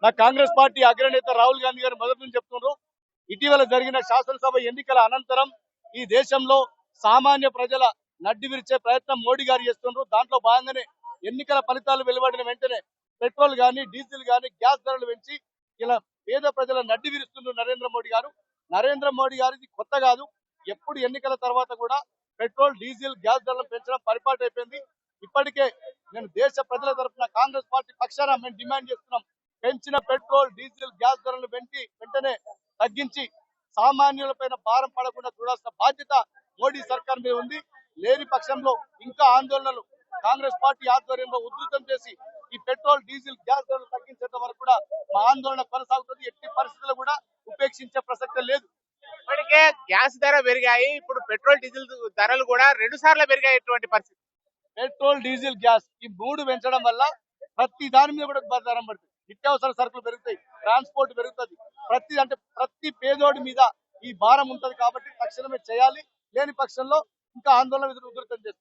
నా కాంగ్రెస్ పార్టీ అగ్రనేత రాహుల్ గాంధీ గారు మొదటి నుంచి చెప్తున్నారు. ఇటీవల జరిగిన శాసనసభ ఎన్నికల అనంతరం ఈ దేశంలో సామాన్య ప్రజల నడ్డి విరిచే ప్రయత్నం మోడీ గారు చేస్తున్నారు. దాంట్లో భాగంగానే ఎన్నికల ఫలితాలు వెలువడిన వెంటనే పెట్రోల్ గాని, డీజిల్ గాని, గ్యాస్ ధరలు పెంచి ఇలా పేద ప్రజల నడ్డి విరుస్తున్నారు నరేంద్ర మోడీ గారు. నరేంద్ర మోడీ గారిది కొత్త కాదు. ఎప్పుడు ఎన్నికల తర్వాత కూడా పెట్రోల్, డీజిల్, గ్యాస్ ధరలు పెంచడం పరిపాటు అయిపోయింది. ఇప్పటికే నేను దేశ ప్రజల తరఫున కాంగ్రెస్ పార్టీ పక్షాన మేము డిమాండ్ చేస్తున్నాం. పెంచిన పెట్రోల్, డీజిల్, గ్యాస్ ధరలు వెంటనే తగ్గించి సామాన్యులపైన భారం పడకుండా చూడాల్సిన బాధ్యత మోడీ సర్కార్ మీద ఉంది. లేని పక్షంలో ఇంకా ఆందోళనలు కాంగ్రెస్ పార్టీ ఆధ్వర్యంలో ఉధృతం చేసి ఈ పెట్రోల్, డీజిల్, గ్యాస్ ధరలు తగ్గించేంత వరకు కూడా మా ఆందోళన కొనసాగుతుంది. ఎట్టి పరిస్థితుల్లో కూడా ఉపేక్షించే ప్రసక్తే లేదు. ఇప్పటికే గ్యాస్ ధర పెరిగాయి. ఇప్పుడు పెట్రోల్ డీజిల్ ధరలు కూడా 2 సార్లు పెరిగాయి పరిస్థితి. పెట్రోల్, డీజిల్, గ్యాస్ ఈ 3 పెంచడం వల్ల ప్రతి దాని మీద కూడా బజారం పడుతుంది. నిత్యావసర సరుకులు పెరుగుతాయి, ట్రాన్స్పోర్ట్ పెరుగుతుంది. ప్రతి పేదోడి మీద ఈ భారం ఉంటది. కాబట్టి తక్షణమే చేయాలి. లేని పక్షంలో ఇంకా ఆందోళన ఉధృతం చేస్తారు.